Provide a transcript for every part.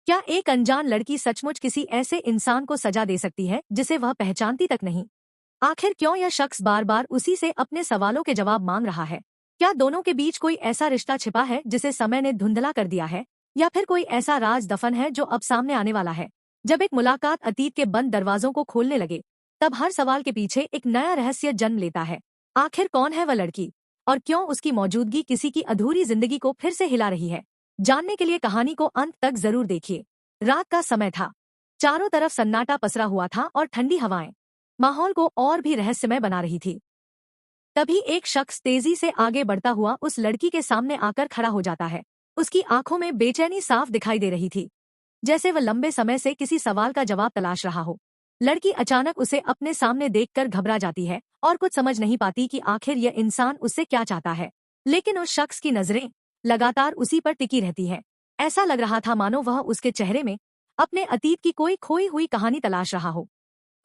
क्या एक अनजान लड़की सचमुच किसी ऐसे इंसान को सजा दे सकती है जिसे वह पहचानती तक नहीं? आखिर क्यों यह शख्स बार बार उसी से अपने सवालों के जवाब मांग रहा है? क्या दोनों के बीच कोई ऐसा रिश्ता छिपा है जिसे समय ने धुंधला कर दिया है, या फिर कोई ऐसा राज दफन है जो अब सामने आने वाला है? जब एक मुलाकात अतीत के बंद दरवाजों को खोलने लगे, तब हर सवाल के पीछे एक नया रहस्य जन्म लेता है। आखिर कौन है वह लड़की, और क्यों उसकी मौजूदगी किसी की अधूरी जिंदगी को फिर से हिला रही है? जानने के लिए कहानी को अंत तक जरूर देखिए। रात का समय था। चारों तरफ सन्नाटा पसरा हुआ था और ठंडी हवाएं माहौल को और भी रहस्यमय बना रही थी। तभी एक शख्स तेजी से आगे बढ़ता हुआ उस लड़की के सामने आकर खड़ा हो जाता है। उसकी आंखों में बेचैनी साफ दिखाई दे रही थी, जैसे वह लंबे समय से किसी सवाल का जवाब तलाश रहा हो। लड़की अचानक उसे अपने सामने देखकर घबरा जाती है और कुछ समझ नहीं पाती कि आखिर यह इंसान उससे क्या चाहता है। लेकिन उस शख्स की नजरें लगातार उसी पर टिकी रहती है। ऐसा लग रहा था मानो वह उसके चेहरे में अपने अतीत की कोई खोई हुई कहानी तलाश रहा हो।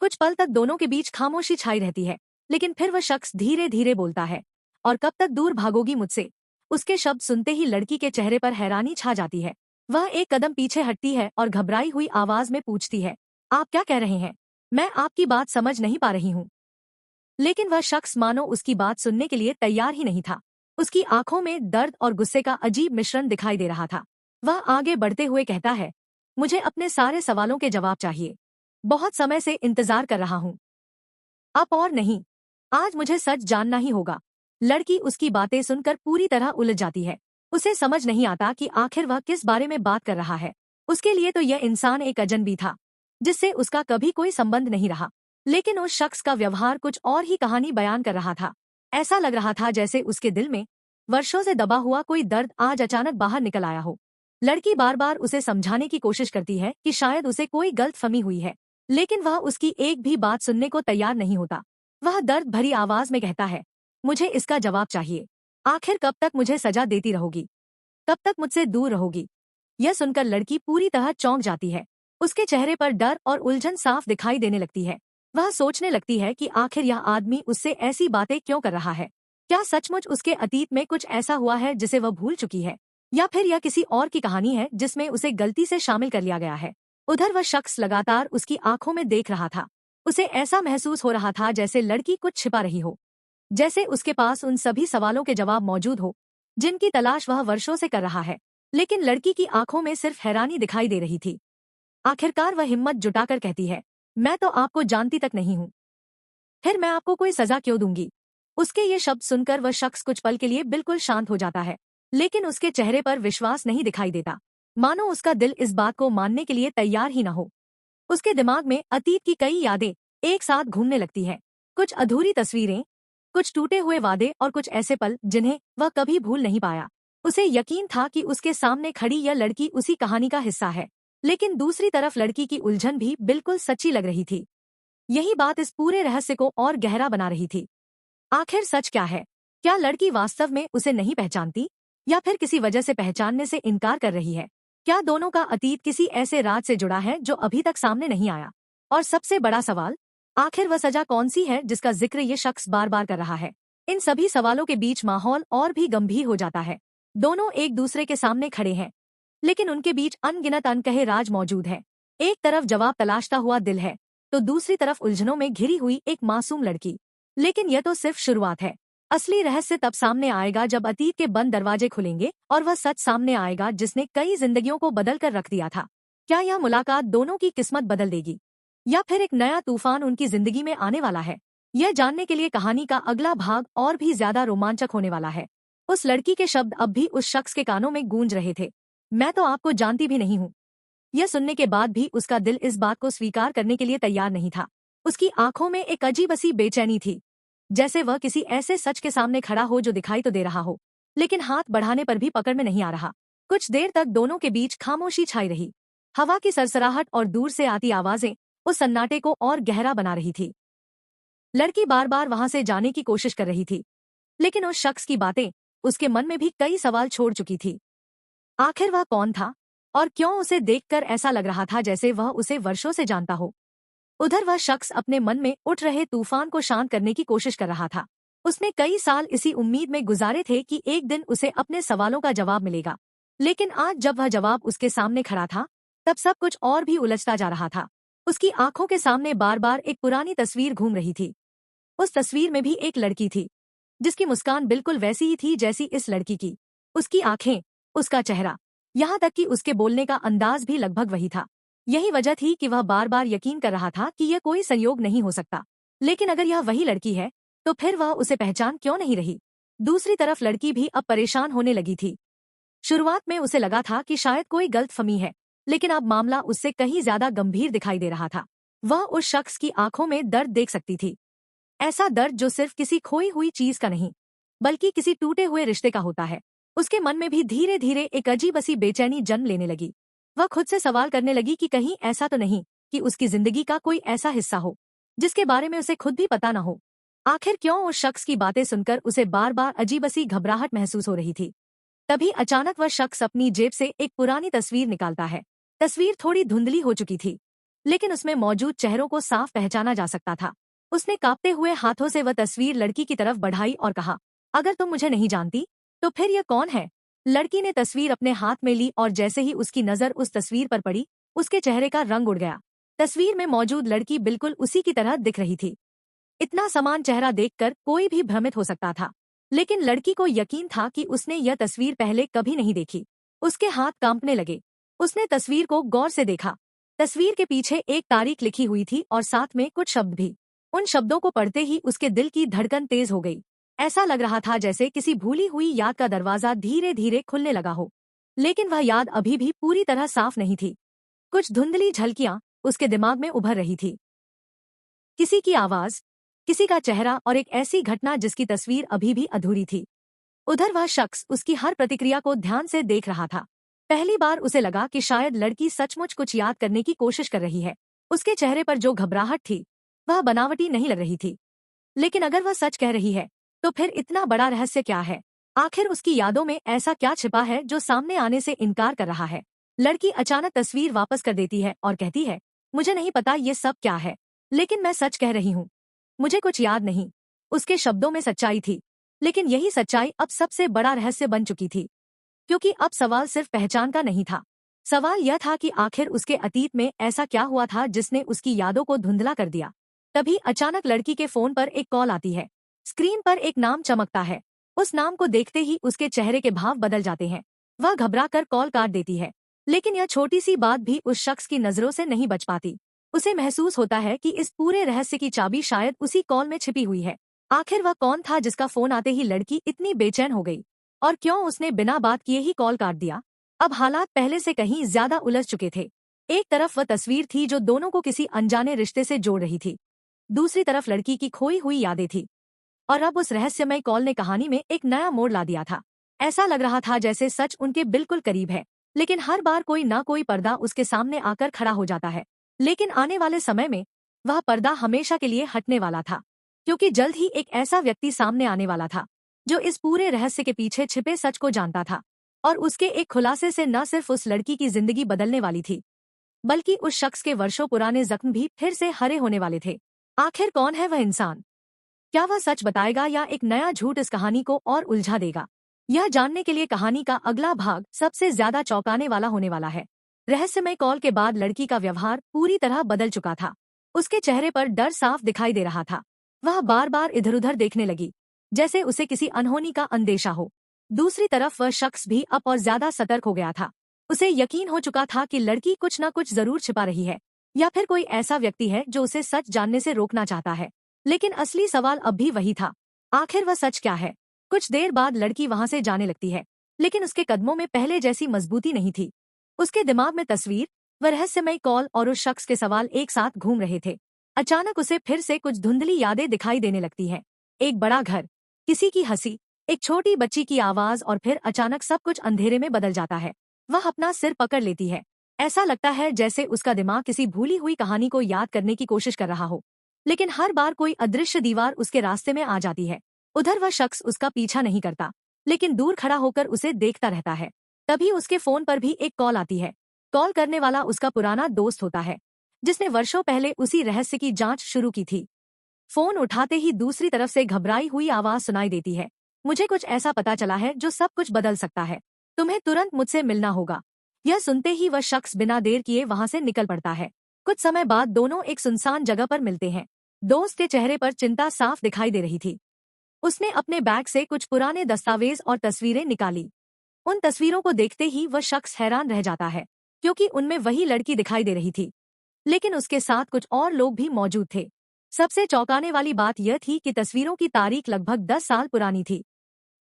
कुछ पल तक दोनों के बीच खामोशी छाई रहती है, लेकिन फिर वह शख्स धीरे धीरे बोलता है, और कब तक दूर भागोगी मुझसे? उसके शब्द सुनते ही लड़की के चेहरे पर हैरानी छा जाती है। वह एक कदम पीछे हटती है और घबराई हुई आवाज में पूछती है, आप क्या कह रहे हैं? मैं आपकी बात समझ नहीं पा रही हूँ। लेकिन वह शख्स मानो उसकी बात सुनने के लिए तैयार ही नहीं था। उसकी आंखों में दर्द और गुस्से का अजीब मिश्रण दिखाई दे रहा था। वह आगे बढ़ते हुए कहता है, मुझे अपने सारे सवालों के जवाब चाहिए। बहुत समय से इंतजार कर रहा हूँ, अब और नहीं। आज मुझे सच जानना ही होगा। लड़की उसकी बातें सुनकर पूरी तरह उलझ जाती है। उसे समझ नहीं आता कि आखिर वह किस बारे में बात कर रहा है। उसके लिए तो यह इंसान एक अजनबी था, जिससे उसका कभी कोई संबंध नहीं रहा। लेकिन उस शख्स का व्यवहार कुछ और ही कहानी बयान कर रहा था। ऐसा लग रहा था जैसे उसके दिल में वर्षों से दबा हुआ कोई दर्द आज अचानक बाहर निकल आया हो। लड़की बार बार उसे समझाने की कोशिश करती है कि शायद उसे कोई गलतफहमी हुई है, लेकिन वह उसकी एक भी बात सुनने को तैयार नहीं होता। वह दर्द भरी आवाज में कहता है, मुझे इसका जवाब चाहिए। आखिर कब तक मुझे सजा देती रहोगी? कब तक मुझसे दूर रहोगी? यह सुनकर लड़की पूरी तरह चौंक जाती है। उसके चेहरे पर डर और उलझन साफ दिखाई देने लगती है। वह सोचने लगती है कि आखिर यह आदमी उससे ऐसी बातें क्यों कर रहा है। क्या सचमुच उसके अतीत में कुछ ऐसा हुआ है जिसे वह भूल चुकी है, या फिर यह किसी और की कहानी है जिसमें उसे गलती से शामिल कर लिया गया है? उधर वह शख्स लगातार उसकी आंखों में देख रहा था। उसे ऐसा महसूस हो रहा था जैसे लड़की कुछ छिपा रही हो, जैसे उसके पास उन सभी सवालों के जवाब मौजूद हो जिनकी तलाश वह वर्षों से कर रहा है। लेकिन लड़की की आंखों में सिर्फ हैरानी दिखाई दे रही थी। आखिरकार वह हिम्मत जुटाकर कहती है, मैं तो आपको जानती तक नहीं हूँ, फिर मैं आपको कोई सजा क्यों दूंगी? उसके ये शब्द सुनकर वह शख्स कुछ पल के लिए बिल्कुल शांत हो जाता है, लेकिन उसके चेहरे पर विश्वास नहीं दिखाई देता, मानो उसका दिल इस बात को मानने के लिए तैयार ही न हो। उसके दिमाग में अतीत की कई यादें एक साथ घूमने लगती हैं। कुछ अधूरी तस्वीरें, कुछ टूटे हुए वादे और कुछ ऐसे पल जिन्हें वह कभी भूल नहीं पाया। उसे यकीन था कि उसके सामने खड़ी यह लड़की उसी कहानी का हिस्सा है, लेकिन दूसरी तरफ लड़की की उलझन भी बिल्कुल सच्ची लग रही थी। यही बात इस पूरे रहस्य को और गहरा बना रही थी। आखिर सच क्या है? क्या लड़की वास्तव में उसे नहीं पहचानती, या फिर किसी वजह से पहचानने से इनकार कर रही है? क्या दोनों का अतीत किसी ऐसे राज से जुड़ा है जो अभी तक सामने नहीं आया? और सबसे बड़ा सवाल, आखिर वह सजा कौन सी है जिसका जिक्र ये शख्स बार बार कर रहा है? इन सभी सवालों के बीच माहौल और भी गंभीर हो जाता है। दोनों एक दूसरे के सामने खड़े हैं, लेकिन उनके बीच अनगिनत अनकहे राज मौजूद है। एक तरफ जवाब तलाशता हुआ दिल है, तो दूसरी तरफ उलझनों में घिरी हुई एक मासूम लड़की। लेकिन यह तो सिर्फ शुरुआत है। असली रहस्य तब सामने आएगा जब अतीत के बंद दरवाजे खुलेंगे और वह सच सामने आएगा जिसने कई जिंदगियों को बदल कर रख दिया था। क्या यह मुलाकात दोनों की किस्मत बदल देगी, या फिर एक नया तूफान उनकी जिंदगी में आने वाला है? यह जानने के लिए कहानी का अगला भाग और भी ज्यादा रोमांचक होने वाला है। उस लड़की के शब्द अब भी उस शख्स के कानों में गूंज रहे थे, मैं तो आपको जानती भी नहीं हूँ। यह सुनने के बाद भी उसका दिल इस बात को स्वीकार करने के लिए तैयार नहीं था। उसकी आंखों में एक अजीब सी बेचैनी थी, जैसे वह किसी ऐसे सच के सामने खड़ा हो जो दिखाई तो दे रहा हो, लेकिन हाथ बढ़ाने पर भी पकड़ में नहीं आ रहा। कुछ देर तक दोनों के बीच खामोशी छाई रही। हवा की सरसराहट और दूर से आती आवाजें उस सन्नाटे को और गहरा बना रही थी। लड़की बार बार वहां से जाने की कोशिश कर रही थी, लेकिन उस शख्स की बातें उसके मन में भी कई सवाल छोड़ चुकी थी। आखिर वह कौन था, और क्यों उसे देखकर ऐसा लग रहा था जैसे वह उसे वर्षों से जानता हो? उधर वह शख्स अपने मन में उठ रहे तूफान को शांत करने की कोशिश कर रहा था। उसने कई साल इसी उम्मीद में गुजारे थे कि एक दिन उसे अपने सवालों का जवाब मिलेगा, लेकिन आज जब वह जवाब उसके सामने खड़ा था, तब सब कुछ और भी उलझता जा रहा था। उसकी आंखों के सामने बार बार एक पुरानी तस्वीर घूम रही थी। उस तस्वीर में भी एक लड़की थी, जिसकी मुस्कान बिल्कुल वैसी ही थी जैसी इस लड़की की। उसकी आंखें, उसका चेहरा, यहाँ तक कि उसके बोलने का अंदाज भी लगभग वही था। यही वजह थी कि वह बार बार यकीन कर रहा था कि यह कोई संयोग नहीं हो सकता। लेकिन अगर यह वही लड़की है, तो फिर वह उसे पहचान क्यों नहीं रही? दूसरी तरफ लड़की भी अब परेशान होने लगी थी। शुरुआत में उसे लगा था कि शायद कोई गलतफहमी है, लेकिन अब मामला उससे कहीं ज्यादा गंभीर दिखाई दे रहा था। वह उस शख्स की आंखों में दर्द देख सकती थी, ऐसा दर्द जो सिर्फ किसी खोई हुई चीज का नहीं, बल्कि किसी टूटे हुए रिश्ते का होता है। उसके मन में भी धीरे धीरे एक अजीब सी बेचैनी जन्म लेने लगी। वह खुद से सवाल करने लगी कि कहीं ऐसा तो नहीं कि उसकी जिंदगी का कोई ऐसा हिस्सा हो जिसके बारे में उसे खुद भी पता न हो। आखिर क्यों उस शख्स की बातें सुनकर उसे बार बार अजीब सी घबराहट महसूस हो रही थी। तभी अचानक वह शख्स अपनी जेब से एक पुरानी तस्वीर निकालता है। तस्वीर थोड़ी धुंधली हो चुकी थी, लेकिन उसमें मौजूद चेहरों को साफ पहचाना जा सकता था। उसने कांपते हुए हाथों से वह तस्वीर लड़की की तरफ बढ़ाई और कहा, अगर तुम मुझे नहीं जानती, तो फिर यह कौन है? लड़की ने तस्वीर अपने हाथ में ली और जैसे ही उसकी नजर उस तस्वीर पर पड़ी, उसके चेहरे का रंग उड़ गया। तस्वीर में मौजूद लड़की बिल्कुल उसी की तरह दिख रही थी। इतना समान चेहरा देखकर कोई भी भ्रमित हो सकता था, लेकिन लड़की को यकीन था कि उसने यह तस्वीर पहले कभी नहीं देखी। उसके हाथ कांपने लगे। उसने तस्वीर को गौर से देखा। तस्वीर के पीछे एक तारीख लिखी हुई थी और साथ में कुछ शब्द भी। उन शब्दों को पढ़ते ही उसके दिल की धड़कन तेज हो गई। ऐसा लग रहा था जैसे किसी भूली हुई याद का दरवाजा धीरे धीरे खुलने लगा हो, लेकिन वह याद अभी भी पूरी तरह साफ नहीं थी। कुछ धुंधली झलकियां उसके दिमाग में उभर रही थी। किसी की आवाज, किसी का चेहरा और एक ऐसी घटना जिसकी तस्वीर अभी भी अधूरी थी। उधर वह शख्स उसकी हर प्रतिक्रिया को ध्यान से देख रहा था। पहली बार उसे लगा कि शायद लड़की सचमुच कुछ याद करने की कोशिश कर रही है। उसके चेहरे पर जो घबराहट थी, वह बनावटी नहीं लग रही थी। लेकिन अगर वह सच कह रही है, तो फिर इतना बड़ा रहस्य क्या है? आखिर उसकी यादों में ऐसा क्या छिपा है जो सामने आने से इनकार कर रहा है? लड़की अचानक तस्वीर वापस कर देती है और कहती है, मुझे नहीं पता ये सब क्या है, लेकिन मैं सच कह रही हूँ, मुझे कुछ याद नहीं। उसके शब्दों में सच्चाई थी, लेकिन यही सच्चाई अब सबसे बड़ा रहस्य बन चुकी थी, क्योंकि अब सवाल सिर्फ पहचान का नहीं था। सवाल यह था कि आखिर उसके अतीत में ऐसा क्या हुआ था जिसने उसकी यादों को धुंधला कर दिया। तभी अचानक लड़की के फोन पर एक कॉल आती है। स्क्रीन पर एक नाम चमकता है। उस नाम को देखते ही उसके चेहरे के भाव बदल जाते हैं। वह घबराकर कॉल काट देती है, लेकिन यह छोटी सी बात भी उस शख्स की नजरों से नहीं बच पाती। उसे महसूस होता है कि इस पूरे रहस्य की चाबी शायद उसी कॉल में छिपी हुई है। आखिर वह कौन था जिसका फोन आते ही लड़की इतनी बेचैन हो गई, और क्यों उसने बिना बात किए ही कॉल काट दिया? अब हालात पहले से कहीं ज्यादा उलझ चुके थे। एक तरफ वह तस्वीर थी जो दोनों को किसी अनजाने रिश्ते से जोड़ रही थी, दूसरी तरफ लड़की की खोई हुई यादें थी। और अब उस रहस्यमय कॉल ने कहानी में एक नया मोड़ ला दिया था। ऐसा लग रहा था जैसे सच उनके बिल्कुल करीब है, लेकिन हर बार कोई ना कोई पर्दा उसके सामने आकर खड़ा हो जाता है। लेकिन आने वाले समय में वह पर्दा हमेशा के लिए हटने वाला था, क्योंकि जल्द ही एक ऐसा व्यक्ति सामने आने वाला था जो इस पूरे रहस्य के पीछे छिपे सच को जानता था। और उसके एक खुलासे से न सिर्फ उस लड़की की जिंदगी बदलने वाली थी, बल्कि उस शख्स के वर्षों पुराने जख्म भी फिर से हरे होने वाले थे। आखिर कौन है वह इंसान? क्या वह सच बताएगा या एक नया झूठ इस कहानी को और उलझा देगा? यह जानने के लिए कहानी का अगला भाग सबसे ज्यादा चौंकाने वाला होने वाला है। रहस्यमय कॉल के बाद लड़की का व्यवहार पूरी तरह बदल चुका था। उसके चेहरे पर डर साफ दिखाई दे रहा था। वह बार बार इधर उधर देखने लगी, जैसे उसे किसी अनहोनी का अंदेशा हो। दूसरी तरफ वह शख्स भी अब और ज्यादा सतर्क हो गया था। उसे यकीन हो चुका था कि लड़की कुछ न कुछ जरूर छिपा रही है, या फिर कोई ऐसा व्यक्ति है जो उसे सच जानने से रोकना चाहता है। लेकिन असली सवाल अब भी वही था, आखिर वह सच क्या है? कुछ देर बाद लड़की वहां से जाने लगती है, लेकिन उसके कदमों में पहले जैसी मजबूती नहीं थी। उसके दिमाग में तस्वीर, वह रहस्यमय कॉल और उस शख्स के सवाल एक साथ घूम रहे थे। अचानक उसे फिर से कुछ धुंधली यादें दिखाई देने लगती है। एक बड़ा घर, किसी की हंसी, एक छोटी बच्ची की आवाज, और फिर अचानक सब कुछ अंधेरे में बदल जाता है। वह अपना सिर पकड़ लेती है। ऐसा लगता है जैसे उसका दिमाग किसी भूली हुई कहानी को याद करने की कोशिश कर रहा हो, लेकिन हर बार कोई अदृश्य दीवार उसके रास्ते में आ जाती है। उधर वह शख्स उसका पीछा नहीं करता, लेकिन दूर खड़ा होकर उसे देखता रहता है। तभी उसके फोन पर भी एक कॉल आती है। कॉल करने वाला उसका पुराना दोस्त होता है, जिसने वर्षों पहले उसी रहस्य की जांच शुरू की थी। फोन उठाते ही दूसरी तरफ से घबराई हुई आवाज सुनाई देती है। मुझे कुछ ऐसा पता चला है जो सब कुछ बदल सकता है। तुम्हें तुरंत मुझसे मिलना होगा। यह सुनते ही वह शख्स बिना देर किए वहां से निकल पड़ता है। कुछ समय बाद दोनों एक सुनसान जगह पर मिलते हैं। दोस्त के चेहरे पर चिंता साफ दिखाई दे रही थी। उसने अपने बैग से कुछ पुराने दस्तावेज और तस्वीरें निकाली। उन तस्वीरों को देखते ही वह शख्स हैरान रह जाता है, क्योंकि उनमें वही लड़की दिखाई दे रही थी, लेकिन उसके साथ कुछ और लोग भी मौजूद थे। सबसे चौंकाने वाली बात यह थी कि तस्वीरों की तारीख लगभग 10 साल पुरानी थी।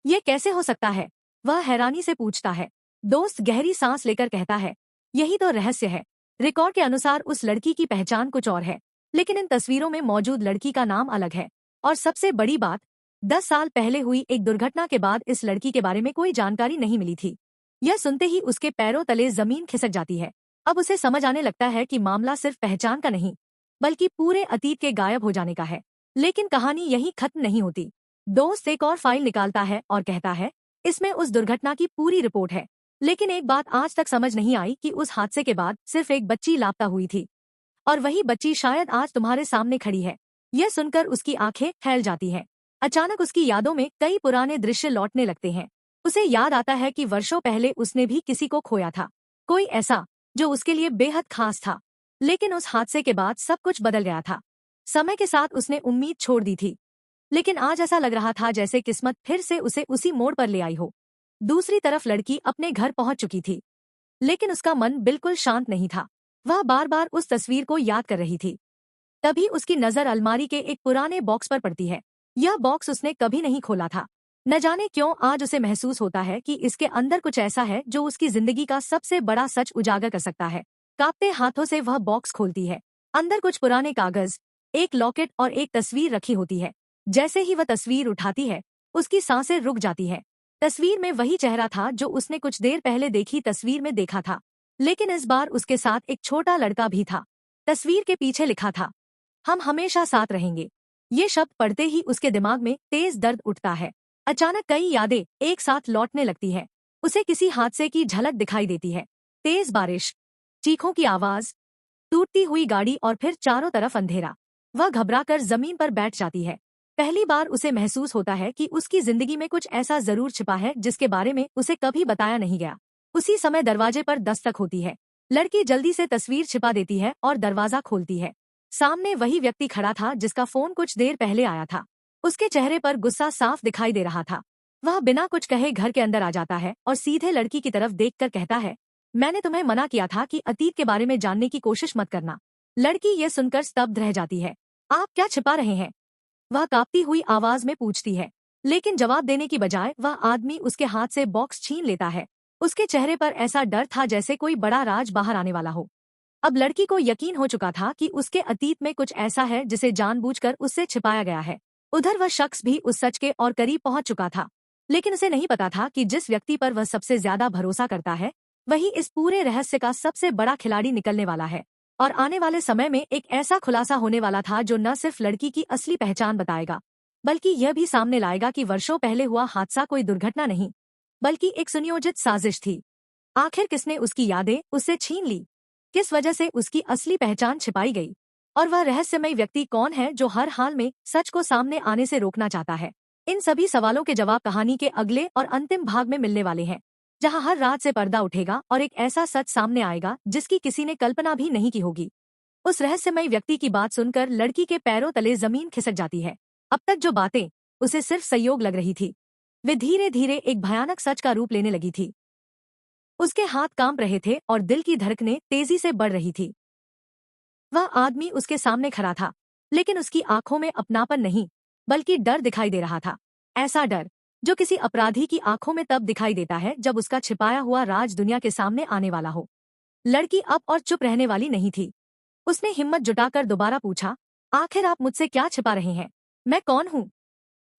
ये कैसे हो सकता है? वह हैरानी से पूछता है। दोस्त गहरी सांस लेकर कहता है, यही तो रहस्य है। रिकॉर्ड के अनुसार उस लड़की की पहचान कुछ और है, लेकिन इन तस्वीरों में मौजूद लड़की का नाम अलग है। और सबसे बड़ी बात, 10 साल पहले हुई एक दुर्घटना के बाद इस लड़की के बारे में कोई जानकारी नहीं मिली थी। यह सुनते ही उसके पैरों तले जमीन खिसक जाती है। अब उसे समझ आने लगता है कि मामला सिर्फ पहचान का नहीं, बल्कि पूरे अतीत के गायब हो जाने का है। लेकिन कहानी यहीं खत्म नहीं होती। दोस्त एक और फाइल निकालता है और कहता है, इसमें उस दुर्घटना की पूरी रिपोर्ट है। लेकिन एक बात आज तक समझ नहीं आई कि उस हादसे के बाद सिर्फ एक बच्ची लापता हुई थी, और वही बच्ची शायद आज तुम्हारे सामने खड़ी है। यह सुनकर उसकी आंखें फैल जाती हैं। अचानक उसकी यादों में कई पुराने दृश्य लौटने लगते हैं। उसे याद आता है कि वर्षों पहले उसने भी किसी को खोया था, कोई ऐसा जो उसके लिए बेहद खास था। लेकिन उस हादसे के बाद सब कुछ बदल गया था। समय के साथ उसने उम्मीद छोड़ दी थी, लेकिन आज ऐसा लग रहा था जैसे किस्मत फिर से उसे उसी मोड़ पर ले आई हो। दूसरी तरफ लड़की अपने घर पहुंच चुकी थी, लेकिन उसका मन बिल्कुल शांत नहीं था। वह बार बार उस तस्वीर को याद कर रही थी। तभी उसकी नजर अलमारी के एक पुराने बॉक्स पर पड़ती है। यह बॉक्स उसने कभी नहीं खोला था। न जाने क्यों आज उसे महसूस होता है कि इसके अंदर कुछ ऐसा है जो उसकी जिंदगी का सबसे बड़ा सच उजागर कर सकता है। कांपते हाथों से वह बॉक्स खोलती है। अंदर कुछ पुराने कागज, एक लॉकेट और एक तस्वीर रखी होती है। जैसे ही वह तस्वीर उठाती है, उसकी सांसें रुक जाती है। तस्वीर में वही चेहरा था जो उसने कुछ देर पहले देखी तस्वीर में देखा था, लेकिन इस बार उसके साथ एक छोटा लड़का भी था। तस्वीर के पीछे लिखा था, हम हमेशा साथ रहेंगे। ये शब्द पढ़ते ही उसके दिमाग में तेज दर्द उठता है। अचानक कई यादें एक साथ लौटने लगती है। उसे किसी हादसे की झलक दिखाई देती है। तेज बारिश, चीखों की आवाज, टूटती हुई गाड़ी और फिर चारों तरफ अंधेरा। वह घबराकर जमीन पर बैठ जाती है। पहली बार उसे महसूस होता है कि उसकी जिंदगी में कुछ ऐसा जरूर छिपा है जिसके बारे में उसे कभी बताया नहीं गया। उसी समय दरवाजे पर दस्तक होती है। लड़की जल्दी से तस्वीर छिपा देती है और दरवाजा खोलती है। सामने वही व्यक्ति खड़ा था जिसका फोन कुछ देर पहले आया था। उसके चेहरे पर गुस्सा साफ दिखाई दे रहा था। वह बिना कुछ कहे घर के अंदर आ जाता है और सीधे लड़की की तरफ देखकर कहता है, मैंने तुम्हें मना किया था कि अतीत के बारे में जानने की कोशिश मत करना। लड़की ये सुनकर स्तब्ध रह जाती है। आप क्या छिपा रहे हैं? वह कांपती हुई आवाज में पूछती है, लेकिन जवाब देने की बजाय वह आदमी उसके हाथ से बॉक्स छीन लेता है। उसके चेहरे पर ऐसा डर था जैसे कोई बड़ा राज बाहर आने वाला हो। अब लड़की को यकीन हो चुका था कि उसके अतीत में कुछ ऐसा है जिसे जानबूझकर उससे छिपाया गया है। उधर वह शख्स भी उस सच के और करीब पहुंच चुका था, लेकिन उसे नहीं पता था कि जिस व्यक्ति पर वह सबसे ज्यादा भरोसा करता है, वही इस पूरे रहस्य का सबसे बड़ा खिलाड़ी निकलने वाला है। और आने वाले समय में एक ऐसा खुलासा होने वाला था जो न सिर्फ लड़की की असली पहचान बताएगा, बल्कि यह भी सामने लाएगा कि वर्षों पहले हुआ हादसा कोई दुर्घटना नहीं, बल्कि एक सुनियोजित साजिश थी। आखिर किसने उसकी यादें उससे छीन ली? किस वजह से उसकी असली पहचान छिपाई गई? और वह रहस्यमय व्यक्ति कौन है जो हर हाल में सच को सामने आने से रोकना चाहता है? इन सभी सवालों के जवाब कहानी के अगले और अंतिम भाग में मिलने वाले हैं, जहां हर रात से पर्दा उठेगा और एक ऐसा सच सामने आएगा जिसकी किसी ने कल्पना भी नहीं की होगी। उस रहस्यमय व्यक्ति की बात सुनकर लड़की के पैरों तले जमीन खिसक जाती है। अब तक जो बातें उसे सिर्फ संयोग लग रही थी, वे धीरे धीरे एक भयानक सच का रूप लेने लगी थी। उसके हाथ कांप रहे थे और दिल की धड़कनें तेजी से बढ़ रही थी। वह आदमी उसके सामने खड़ा था, लेकिन उसकी आंखों में अपनापन नहीं, बल्कि डर दिखाई दे रहा था। ऐसा डर जो किसी अपराधी की आंखों में तब दिखाई देता है जब उसका छिपाया हुआ राज दुनिया के सामने आने वाला हो। लड़की अब और चुप रहने वाली नहीं थी। उसने हिम्मत जुटाकर दोबारा पूछा, आखिर आप मुझसे क्या छिपा रहे हैं? मैं कौन हूँ?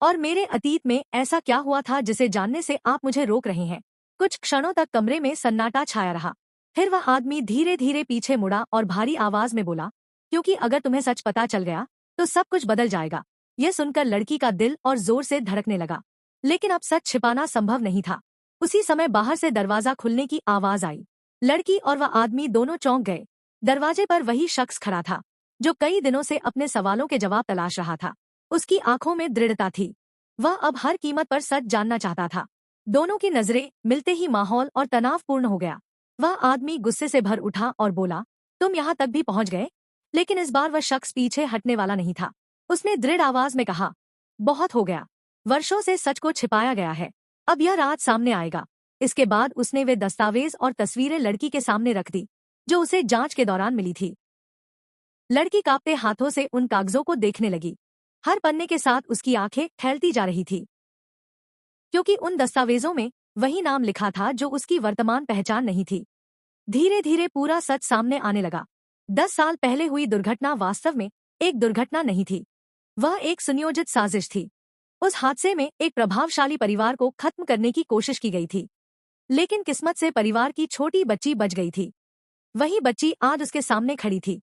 और मेरे अतीत में ऐसा क्या हुआ था जिसे जानने से आप मुझे रोक रहे हैं? कुछ क्षणों तक कमरे में सन्नाटा छाया रहा। फिर वह आदमी धीरे धीरे पीछे मुड़ा और भारी आवाज में बोला, क्योंकि अगर तुम्हें सच पता चल गया तो सब कुछ बदल जाएगा। यह सुनकर लड़की का दिल और जोर से धड़कने लगा, लेकिन अब सच छिपाना संभव नहीं था। उसी समय बाहर से दरवाजा खुलने की आवाज आई। लड़की और वह आदमी दोनों चौंक गए। दरवाजे पर वही शख्स खड़ा था जो कई दिनों से अपने सवालों के जवाब तलाश रहा था। उसकी आंखों में दृढ़ता थी। वह अब हर कीमत पर सच जानना चाहता था। दोनों की नजरें मिलते ही माहौल और तनावपूर्ण हो गया। वह आदमी गुस्से से भर उठा और बोला, तुम यहाँ तक भी पहुंच गए? लेकिन इस बार वह शख्स पीछे हटने वाला नहीं था। उसने दृढ़ आवाज में कहा, बहुत हो गया। वर्षों से सच को छिपाया गया है, अब यह रात सामने आएगा। इसके बाद उसने वे दस्तावेज और तस्वीरें लड़की के सामने रख दी जो उसे जांच के दौरान मिली थी। लड़की कांपते हाथों से उन कागजों को देखने लगी। हर पन्ने के साथ उसकी आंखें फैलती जा रही थी, क्योंकि उन दस्तावेजों में वही नाम लिखा था जो उसकी वर्तमान पहचान नहीं थी। धीरे धीरे पूरा सच सामने आने लगा। 10 साल पहले हुई दुर्घटना वास्तव में एक दुर्घटना नहीं थी, वह एक सुनियोजित साजिश थी। उस हादसे में एक प्रभावशाली परिवार को खत्म करने की कोशिश की गई थी, लेकिन किस्मत से परिवार की छोटी बच्ची बच गई थी। वही बच्ची आज उसके सामने खड़ी थी।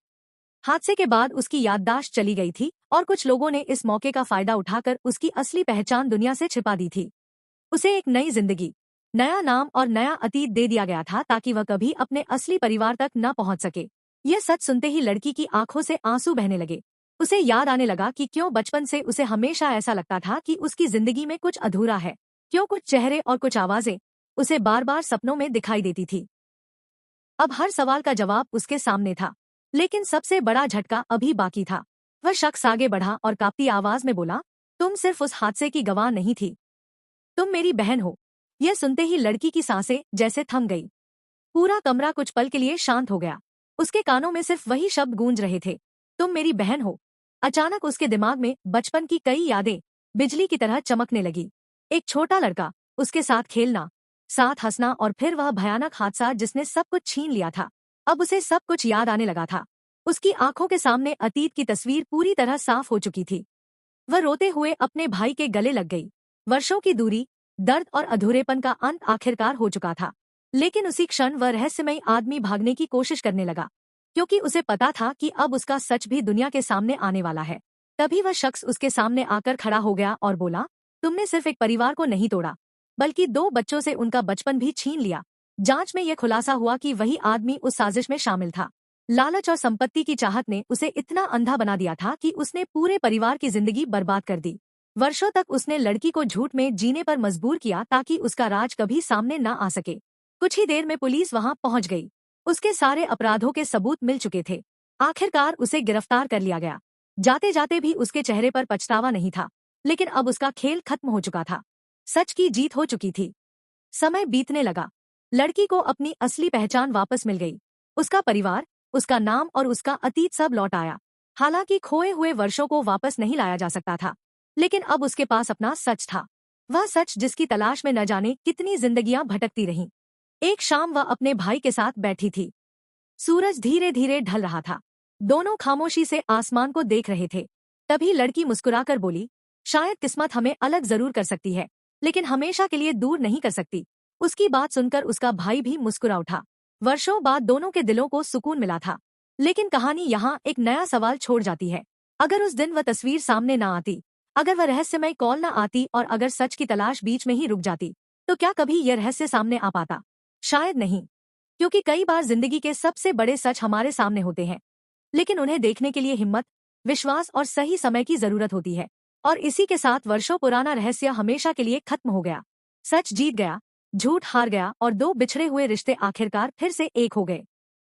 हादसे के बाद उसकी याददाश्त चली गई थी और कुछ लोगों ने इस मौके का फायदा उठाकर उसकी असली पहचान दुनिया से छिपा दी थी। उसे एक नई जिंदगी, नया नाम और नया अतीत दे दिया गया था ताकि वह कभी अपने असली परिवार तक न पहुंच सके। यह सच सुनते ही लड़की की आंखों से आंसू बहने लगे। उसे याद आने लगा कि क्यों बचपन से उसे हमेशा ऐसा लगता था कि उसकी जिंदगी में कुछ अधूरा है, क्यों कुछ चेहरे और कुछ आवाजें उसे बार बार सपनों में दिखाई देती थी। अब हर सवाल का जवाब उसके सामने था, लेकिन सबसे बड़ा झटका अभी बाकी था। वह शख्स आगे बढ़ा और कांपती आवाज में बोला, तुम सिर्फ उस हादसे की गवाह नहीं थी, तुम मेरी बहन हो। यह सुनते ही लड़की की सांसें जैसे थम गई। पूरा कमरा कुछ पल के लिए शांत हो गया। उसके कानों में सिर्फ वही शब्द गूंज रहे थे, तुम मेरी बहन हो। अचानक उसके दिमाग में बचपन की कई यादें बिजली की तरह चमकने लगी। एक छोटा लड़का, उसके साथ खेलना, साथ हंसना और फिर वह भयानक हादसा जिसने सब कुछ छीन लिया था। अब उसे सब कुछ याद आने लगा था। उसकी आंखों के सामने अतीत की तस्वीर पूरी तरह साफ हो चुकी थी। वह रोते हुए अपने भाई के गले लग गई। वर्षों की दूरी, दर्द और अधूरेपन का अंत आखिरकार हो चुका था। लेकिन उसी क्षण वह रहस्यमयी आदमी भागने की कोशिश करने लगा, क्योंकि उसे पता था कि अब उसका सच भी दुनिया के सामने आने वाला है। तभी वह शख्स उसके सामने आकर खड़ा हो गया और बोला, तुमने सिर्फ एक परिवार को नहीं तोड़ा, बल्कि 2 बच्चों से उनका बचपन भी छीन लिया। जांच में यह खुलासा हुआ कि वही आदमी उस साजिश में शामिल था। लालच और संपत्ति की चाहत ने उसे इतना अंधा बना दिया था कि उसने पूरे परिवार की जिंदगी बर्बाद कर दी। वर्षों तक उसने लड़की को झूठ में जीने पर मजबूर किया ताकि उसका राज कभी सामने न आ सके। कुछ ही देर में पुलिस वहां पहुंच गई। उसके सारे अपराधों के सबूत मिल चुके थे। आखिरकार उसे गिरफ्तार कर लिया गया। जाते जाते भी उसके चेहरे पर पछतावा नहीं था, लेकिन अब उसका खेल खत्म हो चुका था। सच की जीत हो चुकी थी। समय बीतने लगा। लड़की को अपनी असली पहचान वापस मिल गई। उसका परिवार, उसका नाम और उसका अतीत सब लौट आया। हालांकि खोए हुए वर्षों को वापस नहीं लाया जा सकता था, लेकिन अब उसके पास अपना सच था। वह सच जिसकी तलाश में न जाने कितनी जिंदगियां भटकती रहीं। एक शाम वह अपने भाई के साथ बैठी थी। सूरज धीरे धीरे ढल रहा था। दोनों खामोशी से आसमान को देख रहे थे। तभी लड़की मुस्कुराकर बोली, शायद किस्मत हमें अलग जरूर कर सकती है, लेकिन हमेशा के लिए दूर नहीं कर सकती। उसकी बात सुनकर उसका भाई भी मुस्कुरा उठा। वर्षों बाद दोनों के दिलों को सुकून मिला था। लेकिन कहानी यहाँ एक नया सवाल छोड़ जाती है। अगर उस दिन वह तस्वीर सामने न आती, अगर वह रहस्यमय कॉल न आती और अगर सच की तलाश बीच में ही रुक जाती, तो क्या कभी यह रहस्य सामने आ पाता? शायद नहीं, क्योंकि कई बार जिंदगी के सबसे बड़े सच हमारे सामने होते हैं, लेकिन उन्हें देखने के लिए हिम्मत, विश्वास और सही समय की जरूरत होती है। और इसी के साथ वर्षों पुराना रहस्य हमेशा के लिए खत्म हो गया। सच जीत गया, झूठ हार गया और 2 बिछड़े हुए रिश्ते आखिरकार फिर से एक हो गए।